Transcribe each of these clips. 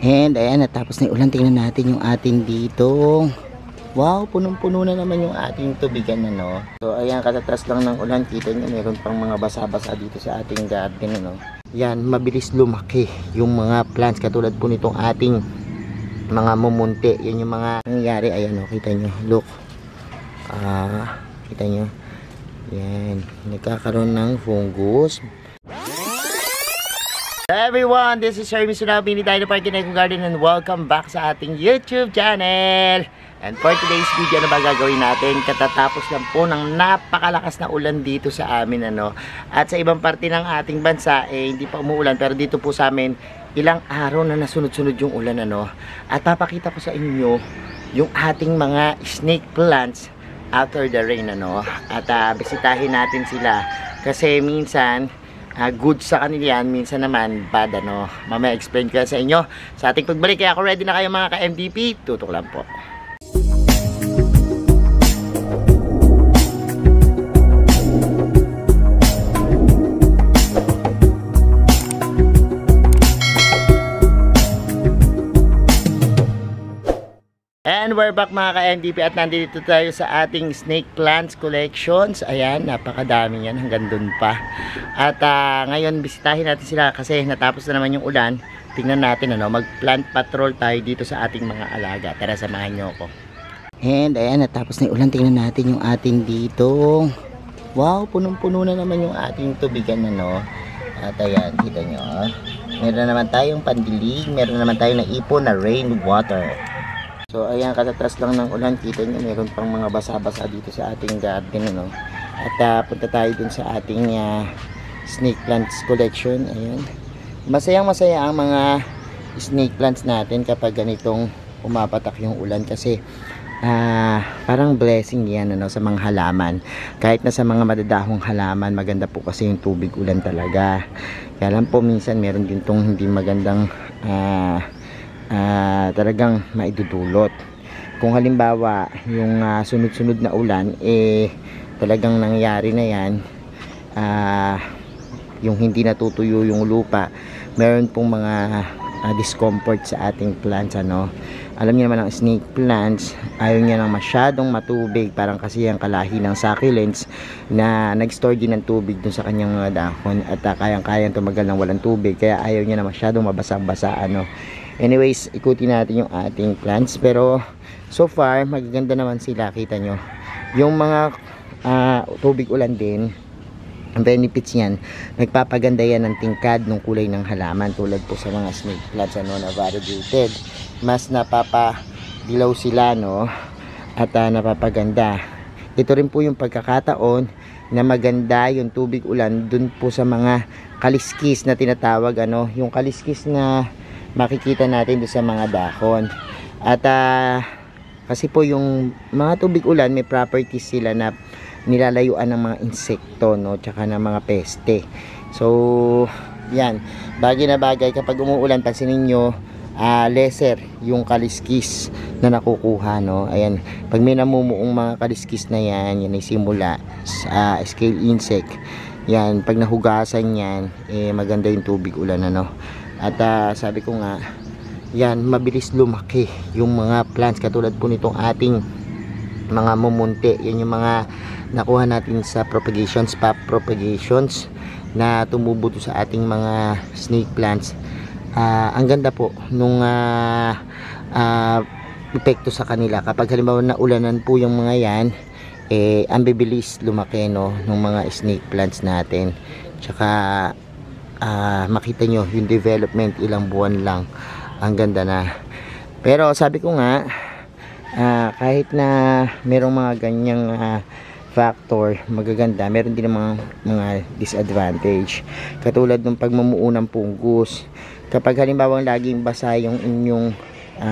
And ayan, natapos na yung ulan. Tingnan natin yung ating dito. Wow, punong-puno na naman yung ating tubigan, ano. So ayan, katatras lang ng ulan. Kita nyo, meron pang mga basa-basa dito sa ating garden, ano. Yan, mabilis lumaki yung mga plants. Katulad po nitong ating mga mumunti. Yan yung mga nangyayari. Ayan, oh, kita nyo. Look. Kita nyo. Yan, nagkakaroon ng fungus. Hello everyone, this is Sir Misunabi ni Dino Park in Garden and welcome back sa ating YouTube channel. And for today's video, ano ba gagawin natin? Katatapos lang po ng napakalakas na ulan dito sa amin, ano. At sa ibang parte ng ating bansa, hindi pa umuulan, pero dito po sa amin, ilang araw na nasunod-sunod yung ulan, ano. At papakita ko sa inyo yung ating mga snake plants after the rain, ano. At bisitahin natin sila kasi minsan good sa kanila yan, minsan naman bad, ano. Mamaya explain ko sa inyo sa ating pagbalik. Kaya ako ready na kayo mga ka-MVP, tutok lang po. And we're back mga ka-NDP at nandito tayo sa ating snake plants collections. Ayan, napakadami yan, hanggang dun pa. At ngayon bisitahin natin sila kasi natapos na naman yung ulan. Tingnan natin, ano, mag-plant patrol tayo dito sa ating mga alaga. Tara, samahan nyo ako. And ayan, natapos na yung ulan. Tingnan natin yung ating dito. Wow, punong-puno na naman yung ating tubigan, ano. At ayan, kita nyo. Meron naman tayong pandilig, meron naman tayong naipon na rainwater. So ayan, katatras lang ng ulan. Kita nyo, meron pang mga basa-basa dito sa ating garden, ano. At punta tayo dun sa ating snake plants collection. Ayan, masayang masaya ang mga snake plants natin kapag ganitong umapatak yung ulan kasi parang blessing yan, ano, sa mga halaman. Kahit na sa mga madadahong halaman, maganda po kasi yung tubig ulan talaga. Kaya lang po minsan meron din tong hindi magandang talagang maidudulot. Kung halimbawa yung sunod-sunod na ulan, talagang nangyari na yan, yung hindi natutuyo yung lupa, meron pong mga discomfort sa ating plants, ano. Alam niyo naman ang snake plants, ayaw niya ng masyadong matubig, parang kasi ang kalahi ng succulents na nag-store din ng tubig dun sa kanyang mga dahon at kayang-kayang tumagal ng walang tubig, kaya ayaw niya na masyadong mabasa-basa, ano. Anyways, ikutin natin yung ating plants, pero so far magaganda naman sila. Kita nyo yung mga tubig ulan din. Ang benefits niyan, nagpapaganda yan ng tingkad ng kulay ng halaman, tulad po sa mga snake plants, ano, na variegated. Mas napapadilaw sila, no, at napapaganda. Ito rin po yung pagkakataon na maganda yung tubig ulan dun po sa mga kaliskis na tinatawag, ano, yung kaliskis na makikita natin doon sa mga dahon. At kasi po yung mga tubig ulan, may properties sila na nilalayuan ng mga insekto, no, tsaka ng mga peste. So yan, bagay na bagay kapag umuulan, pansinin nyo, lesser yung kaliskis na nakukuha, no. Ayan, pag may namumuong mga kaliskis na yan, yan ay simula sa scale insect. Yan, pag nahugasan yan, maganda yung tubig ulan, ano. At sabi ko nga, yan, mabilis lumaki yung mga plants. Katulad po nitong ating mga mumunti. Yan yung mga nakuha natin sa propagations, pop propagations, na tumubo sa ating mga snake plants. Ang ganda po nung epekto sa kanila. Kapag halimbawa na ulanan po yung mga yan, ang bibilis lumaki, no, ng mga snake plants natin. Tsaka makita nyo yung development, ilang buwan lang, ang ganda na. Pero sabi ko nga, kahit na merong mga ganyang factor magaganda, meron din mga disadvantage, katulad ng pagmumuo ng fungus. Kapag halimbawa laging basa yung inyong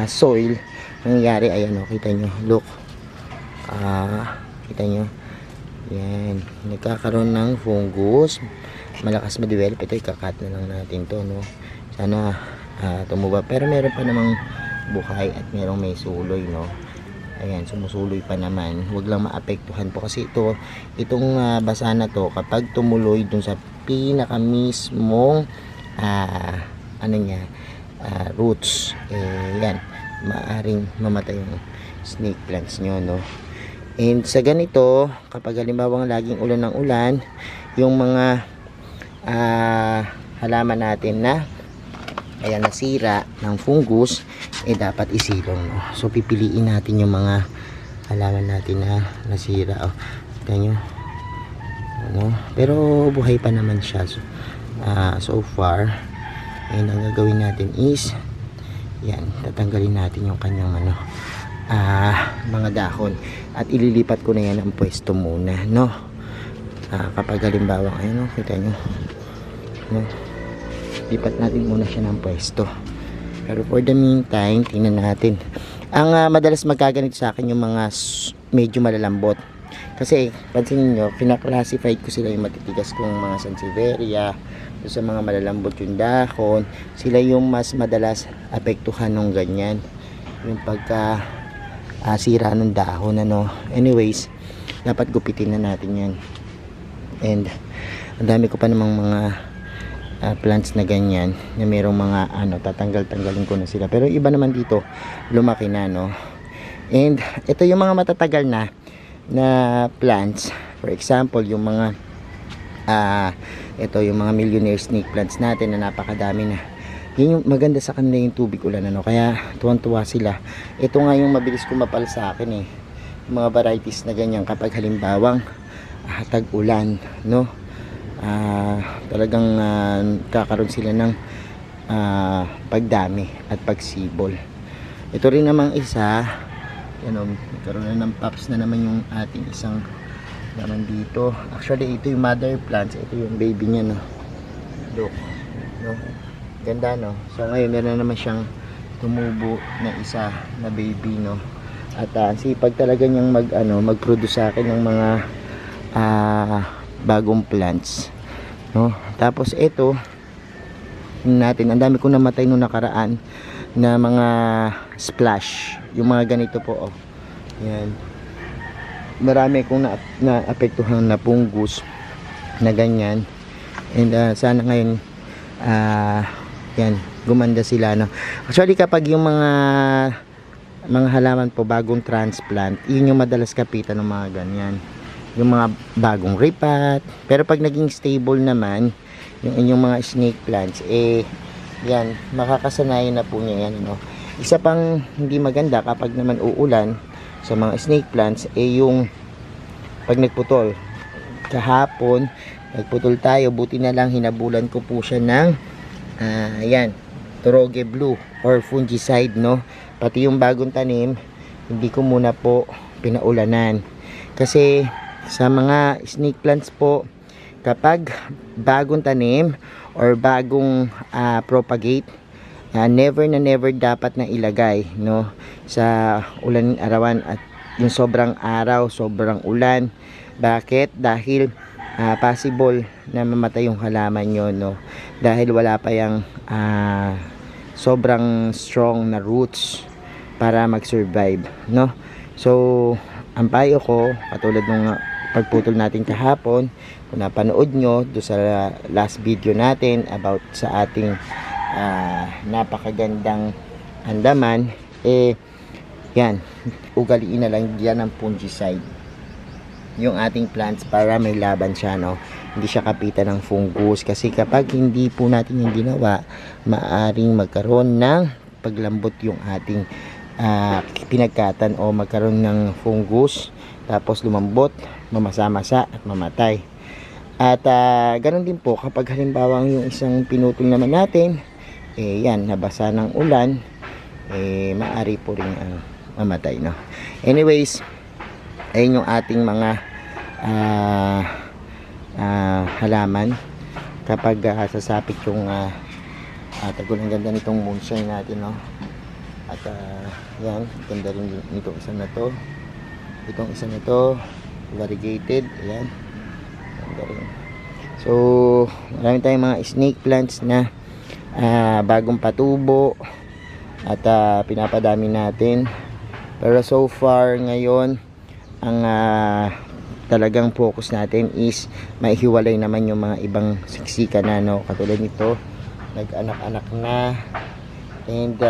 soil, nangyayari, ayan, o, kita nyo, look, kita nyo, yan, nagkakaroon ng fungus, malakas ma-develop. Ito, ikakat na lang natin to, no. Sana tumuba, pero meron pa namang buhay at merong may suloy, no. Ayan, sumusuloy pa naman. Huwag lang maapektuhan po kasi itong basa na to, kapag tumuloy dun sa pinaka mismong ano niya, roots, yan, maaring mamatay yung snake plants nyo, no? And sa ganito, kapag halimbawa laging ulan ng ulan, yung mga halaman natin na ayan, nasira ng fungus, dapat isilong, no? So pipiliin natin yung mga halaman natin na nasira, kita nyo, ano? Pero buhay pa naman siya. So far, ang gagawin natin is yan, tatanggalin natin yung kanyang mga dahon at ililipat ko na yan ang pwesto muna, no? Kapag halimbawa, ayun, kita nyo, no? Lipat natin muna siya ng pwesto. Pero for the meantime, tingnan natin. Ang madalas magkaganito sa akin yung mga medyo malalambot. Kasi pansinin nyo, pinaklasify ko sila yung matitigas kong mga sansevieria, sa mga malalambot yung dahon, sila yung mas madalas apektuhan ng ganyan, yung pagka sira ng dahon, ano. Anyways, dapat gupitin na natin yan. And ang dami ko pa namang mga plants na ganyan na merong mga tatanggalin ko na sila, pero iba naman dito lumaki na, no. And ito yung mga matatagal na plants, for example yung mga ito yung mga millionaire snake plants natin na napakadami na. Yun yung maganda sa kanila, yung tubig ulan, ano, kaya tuwang-tuwa sila. Ito nga yung mabilis kumapal sa akin, yung mga varieties na ganyan kapag halimbawang tag-ulan, no. Talagang kakaroon sila ng pagdami at pagsibol. Ito rin namang isa, nagkaroon na ng pops na naman yung ating isang naman dito. Actually ito yung mother plants, ito yung baby niya, no. Look, no, ganda, no. So ngayon meron na naman siyang tumubo na isa na baby, no. At sipag talaga niyang mag-produce sa akin ng mga bagong plants, no. Tapos ito natin, ang dami ko namatay nung nakaraan na mga splash, yung mga ganito po, yan, marami kong naapektuhan na fungus na ganyan. And sana ngayon yan, gumanda sila, no. Actually kapag yung mga halaman po bagong transplant, yun yung madalas kapitan ng mga ganyan, yung mga bagong ripat. Pero pag naging stable naman yung inyong mga snake plants, yan, makakasanayan na po niya yan, no. Isa pang hindi maganda kapag naman uulan sa mga snake plants, yung pag nagputol. Kahapon nagputol tayo, buti na lang hinabulan ko po siya ng yan, Turoge Blue or fungicide, no. Pati yung bagong tanim hindi ko muna po pinaulanan, kasi sa mga snake plants po, kapag bagong tanim or bagong propagate, never na never dapat na ilagay, no, sa ulan arawan at yung sobrang araw, sobrang ulan. Bakit? Dahil possible na mamatay yung halaman nyo, no, dahil wala pa yung sobrang strong na roots para mag-survive, no. So ang payo ko, katulad nung pagputol natin kahapon, kung napanood nyo do sa last video natin about sa ating napakagandang andaman, yan, ugaliin na lang yan ng fungicide yung ating plants para may laban siya, no. Hindi siya kapitan ng fungus, kasi kapag hindi po natin yung ginawa, maaring magkaroon ng paglambot yung ating pinagkatan o magkaroon ng fungus, tapos lumambot, mamasa-masa at mamatay. At ganoon din po kapag halimbawa yung isang pinutol naman natin, yan, nabasa ng ulan, maari po rin mamatay, no. Anyways, ayun yung ating mga halaman kapag sasapit yung tagol. Ang ganda nitong moonshine natin, no. At yan, ganda rin nitong isa na to, itong isa na to, variegated, ayan, ganda rin. So marami tayong mga snake plants na bagong patubo at pinapadami natin. Pero so far ngayon, ang talagang focus natin is maihiwalay naman yung mga ibang siksika na, no. Katulad nito, nag-anak-anak na, And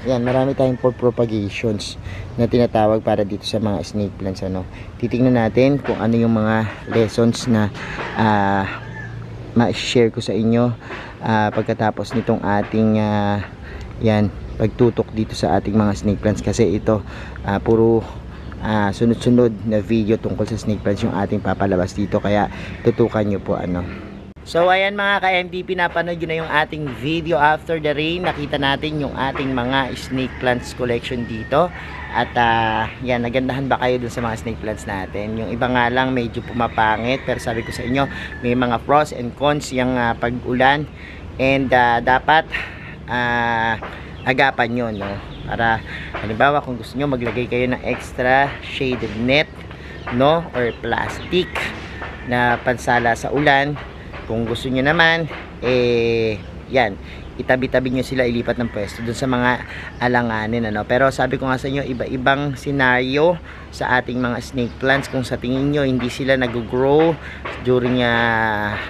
yan, marami tayong for propagations na tinatawag para dito sa mga snake plants, ano. Titingnan natin kung ano yung mga lessons na ma-share ko sa inyo pagkatapos nitong ating yan, pagtutok dito sa ating mga snake plants, kasi ito puro sunod-sunod na video tungkol sa snake plants yung ating papalabas dito, kaya tutukan nyo po, ano. So ayan mga ka-MDP, napanood yun na yung ating video after the rain. Nakita natin yung ating mga snake plants collection dito. At yan, nagandahan ba kayo dun sa mga snake plants natin? Yung iba nga lang medyo pumapangit, pero sabi ko sa inyo, may mga pros and cons yung pag-ulan. And dapat agapan nyo, no? Para halimbawa kung gusto nyo maglagay kayo ng extra shaded net, no? Or plastic na pansala sa ulan. Kung gusto niyo naman, yan, itabi-tabi nyo sila, ilipat ng pwesto dun sa mga alanganin, ano. Pero sabi ko nga sa inyo, iba-ibang scenario sa ating mga snake plants. Kung sa tingin nyo hindi sila nag-grow during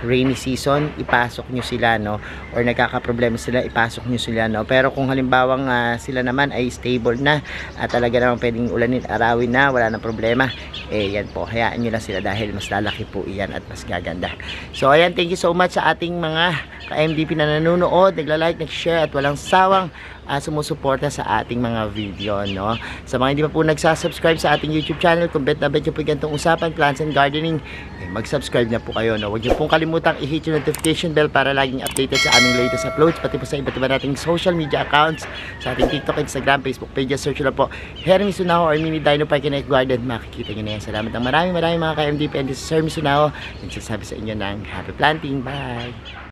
rainy season, ipasok nyo sila, no, or nagkakaproblema sila, ipasok nyo sila, no. Pero kung halimbawang sila naman ay stable na at talaga naman pwedeng ulanin, arawin na, wala na problema, yan po, hayaan nyo lang sila dahil mas lalaki po iyan at mas gaganda. So ayan, thank you so much sa ating mga ka-MDP na nanonood, nagla-like, nag-share at walang sawang sumusuporta sa ating mga video, no. Sa mga hindi pa po nagsasubscribe sa ating YouTube channel, kung bet na bet nyo po ganitong usapan, plants and gardening, mag-subscribe na po kayo, no. Huwag nyo pong kalimutang i-hit yung notification bell para laging updated sa aming latest uploads, pati po sa iba't iba nating social media accounts, sa ating TikTok, Instagram, Facebook pages. Search nyo lang po Hermes Sunao or Mini Dino Park and Garden, makikita nyo na yan. Salamat ng maraming mga ka-MDP, and this is Hermes Sunao, nagsasabi sa inyo ng happy planting. Bye!